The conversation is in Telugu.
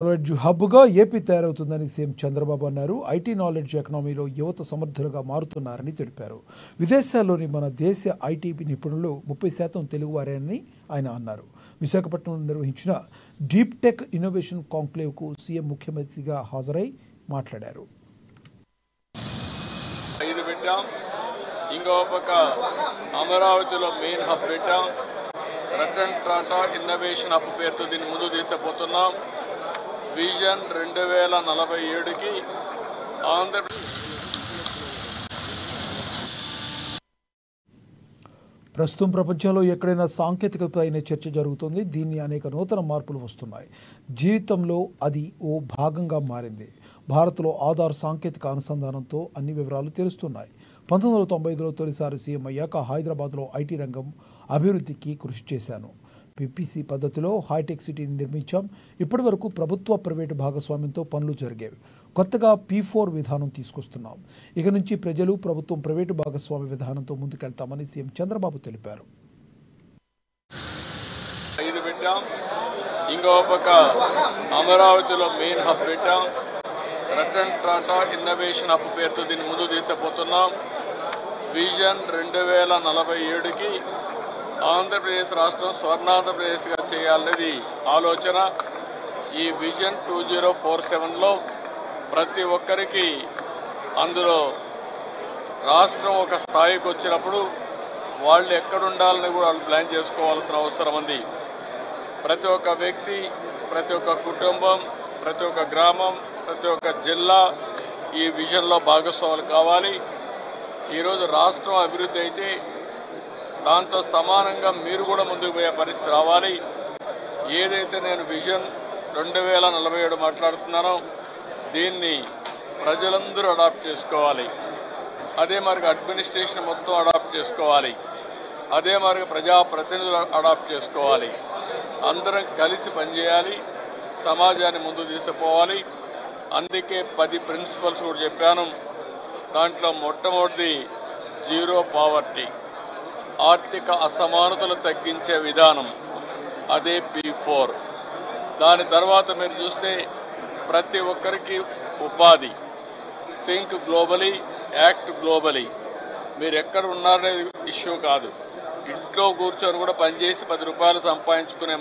నాలెడ్జ్ హబ్గా ఏపీ తయారవుతుందని సీఎం చంద్రబాబు అన్నారు. ఐటీ నాలెడ్జ్ ఎకానమీలో యువత సమర్థులుగా మారుతున్నారని తెలిపారు. విదేశాల్లోని మన దేశ ఐటీ నిపుణులు 30% తెలుగువారేనని ఆయన అన్నారు. విశాఖపట్నంలో నిర్వహించిన డీప్ టెక్ ఇన్నోవేషన్ కాంక్లేవ్కు సీఎం ముఖ్యమంత్రిగా హాజరై మాట్లాడారు. ఇంకో పక్క అమరావతిలో మెయిన్ హబ్ పెట్టాం. రతన్ టాటా ఇన్నోవేషన్ హబ్ పేరుతో దీన్ని ముందు తీసుకుపోతున్నాం. విజన్ 2047కి ఆంధ్రప్రదేశ్. ప్రస్తుతం ప్రపంచంలో ఎక్కడైనా సాంకేతికతపైన చర్చ జరుగుతుంది. దీన్ని అనేక నూతన మార్పులు వస్తున్నాయి. జీవితంలో అది ఓ భాగంగా మారింది. భారత్లో ఆధార్ సాంకేతిక అనుసంధానంతో అన్ని వివరాలు తెలుస్తున్నాయి. 1995లో తొలిసారి సీఎం అయ్యాక హైదరాబాద్లో ఐటీ రంగం అభివృద్ధికి కృషి చేశాను. పీపీసీ పద్ధతిలో హైటెక్ సిటీని నిర్మించాం. ఇప్పటి వరకు ప్రభుత్వ ప్రైవేటు భాగస్వామ్యంతో పనులు జరిగేవి. కొత్తగా P4 విధానం తీసుకొస్తున్నాం. ఇక నుంచి ప్రజలు ప్రభుత్వం ప్రైవేటు భాగస్వామ్య విధానంతో ముందుకెళ్తామని సీఎం చంద్రబాబు తెలిపారు. ఇంకో పక్క అమరావతిలో మెయిన్ హబ్ పెట్టాం. రతన్ టాటా ఇన్నోవేషన్ హబ్ పేరుతో దీన్ని ముందు తీసుకుపోతున్నాం. విజన్ 2047కి ఆంధ్రప్రదేశ్ రాష్ట్రం స్వర్ణాంధ్రప్రదేశ్గా చేయాలనేది ఆలోచన. ఈ విజన్ 2047లో ప్రతి ఒక్కరికి అందులో రాష్ట్రం ఒక స్థాయికి వచ్చినప్పుడు వాళ్ళు ఎక్కడుండాలని కూడా వాళ్ళు ప్లాన్ చేసుకోవాల్సిన అవసరం ఉంది. ప్రతి ఒక్క వ్యక్తి, ప్రతి ఒక్క కుటుంబం, ప్రతి ఒక్క గ్రామం, ప్రతి ఒక్క జిల్లా ఈ విజన్లో భాగస్వాములు కావాలి. ఈరోజు రాష్ట్రం అభివృద్ధి అయితే దాంతో సమానంగా మీరు కూడా ముందుకు పోయే పరిస్థితి రావాలి. ఏదైతే నేను విజన్ 2047 మాట్లాడుతున్నానో దీన్ని ప్రజలందరూ అడాప్ట్ చేసుకోవాలి. అదే మరి అడ్మినిస్ట్రేషన్ మొత్తం అడాప్ట్ చేసుకోవాలి. అదే మరి ప్రజాప్రతినిధులు అడాప్ట్ చేసుకోవాలి. అందరం కలిసి పనిచేయాలి. సమాజాన్ని ముందుకు తీసుకుపోవాలి. అందుకే 10 ప్రిన్సిపల్స్ కూడా చెప్పాను. దాంట్లో మొట్టమొదటిది జీరో పావర్టీ, ఆర్థిక అసమానతలు తగ్గించే విధానం, అదే P4. దాని తర్వాత మీరు చూస్తే ప్రతి ఒక్కరికి ఉపాధి, థింక్ గ్లోబలీ, యాక్ట్ గ్లోబలీ. మీరు ఎక్కడ ఉన్నారనేది ఇష్యూ కాదు. ఇంట్లో కూర్చొని కూడా పనిచేసి 10 రూపాయలు సంపాదించుకునే